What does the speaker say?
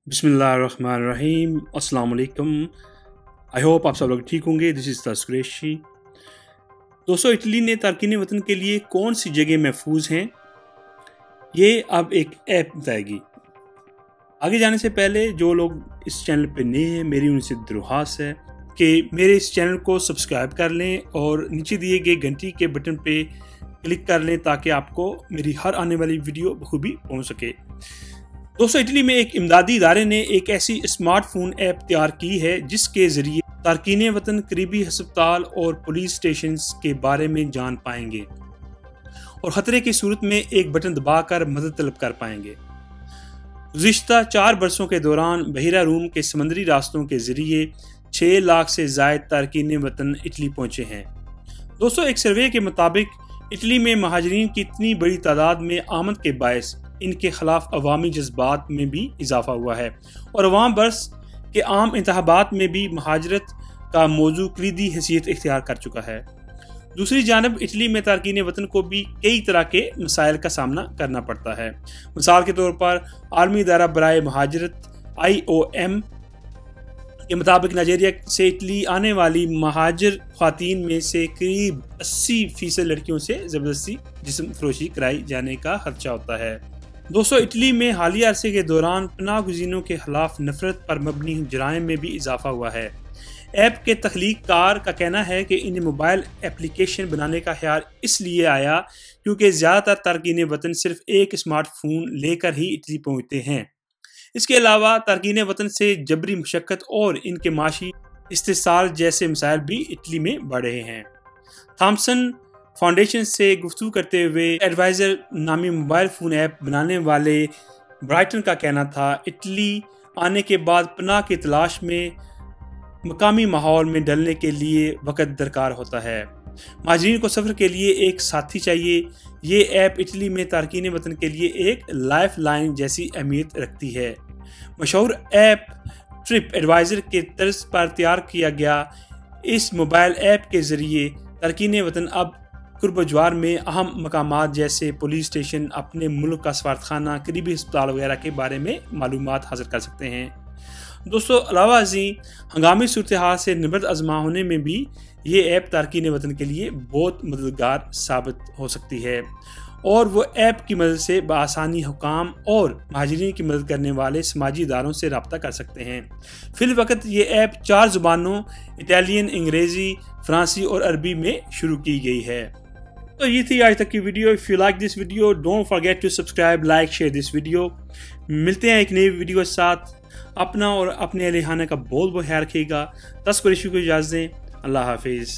बिस्मिल्लाहिर्रहमानिर्रहीम। अस्सलाम वालेकुम। आई होप आप सब लोग ठीक होंगे। दिस इज़ तस कुरैशी। दोस्तों, इटली ने तारकीन वतन के लिए कौन सी जगह महफूज हैं, ये अब एक ऐप बताएगी। आगे जाने से पहले जो लोग इस चैनल पे नए हैं, मेरी उनसे दरख्वास्त है कि मेरे इस चैनल को सब्सक्राइब कर लें और नीचे दिए गए घंटी के बटन पे क्लिक कर लें ताकि आपको मेरी हर आने वाली वीडियो बखूबी पहुँच सके। दोस्तों, इटली में एक इमदादी इदारे ने एक ऐसी स्मार्टफोन ऐप तैयार की है जिसके ज़रिए तारकीन वतन करीबी हस्पताल और पुलिस स्टेशन के बारे में जान पाएंगे और ख़तरे की सूरत में एक बटन दबाकर मदद तलब कर पाएंगे। गुज़िश्ता 4 बरसों के दौरान बहिरा रूम के समंदरी रास्तों के ज़रिए 6 लाख से ज़ायद तारकीन वतन इटली पहुँचे हैं। दोस्तों, एक सर्वे के मुताबिक इटली में महाजरीन की इतनी बड़ी तादाद में आमद के बायस इनके खिलाफ अवामी जज्बात में भी इजाफा हुआ है और अवाम बरस के आम इंतखाबात में भी महाजरत का मौजू कलीदी हैसियत इख्तियार कर चुका है। दूसरी जानब इटली में तारकीन वतन को भी कई तरह के मसाइल का सामना करना पड़ता है। मिसाल के तौर पर आलमी इदारा बराए महाजरत IOM के मुताबिक नाइजीरिया से इटली आने वाली महाजर ख्वातीन में से करीब 80% लड़कियों से ज़बरदस्ती जिस्म फरोशी कराई जाने का खदशा होता है। दोस्तों, इटली में हालिया अरसे के दौरान पनाह गुज़ीनों के खिलाफ नफरत पर मबनी जराइम में भी इजाफा हुआ है। ऐप के तख्लीक कार का कहना है कि इन्हें मोबाइल एप्लीकेशन बनाने का ख्याल इसलिए आया क्योंकि ज़्यादातर तारकीन वतन सिर्फ एक स्मार्टफोन लेकर ही इटली पहुँचते हैं। इसके अलावा तारकीन वतन से जबरी मशक्क़त और इनके माशी इस्तेसाल जैसे मसाइल भी इटली में बढ़ रहे हैं। थॉमसन फाउंडेशन से गुफ्तगू करते हुए एडवाइज़र नामी मोबाइल फ़ोन ऐप बनाने वाले ब्राइटन का कहना था, इटली आने के बाद पनाह की तलाश में मकामी माहौल में ढलने के लिए वक़्त दरकार होता है। महाजरीन को सफ़र के लिए एक साथी चाहिए। ये ऐप इटली में तारकीन वतन के लिए एक लाइफ लाइन जैसी अहमियत रखती है। मशहूर ऐप ट्रिप एडवाइज़र के तर्ज पर तैयार किया गया इस मोबाइल ऐप के ज़रिए तारकीन वतन अब कुर्बजवार में अहम मकामात जैसे पुलिस स्टेशन, अपने मुल्क का सफारतखाना, करीबी अस्पताल वगैरह के बारे में मालूमात हासिल कर सकते हैं। दोस्तों, अलावा जी हंगामी सूरत हाल से निबरत आजमा होने में भी ये ऐप तारकीन वतन के लिए बहुत मददगार साबित हो सकती है और वो ऐप की मदद से बआसानी हुकाम और महाजरीन की मदद करने वाले समाजी इदारों से रब्ता कर सकते हैं। फिल वक्त ये ऐप 4 ज़ुबानों इटालियन, अंग्रेज़ी, फ़्रांसी और अरबी में शुरू की गई है। तो ये थी आज तक की video. If you like this video don't forget to subscribe, like, share this video. मिलते हैं एक नई वीडियो के साथ। अपना और अपने अहल खाने का बहुत बहुत ख्याल रखिएगा। तस कुरैशी को इजाज़त दें। अल्लाह हाफिज़।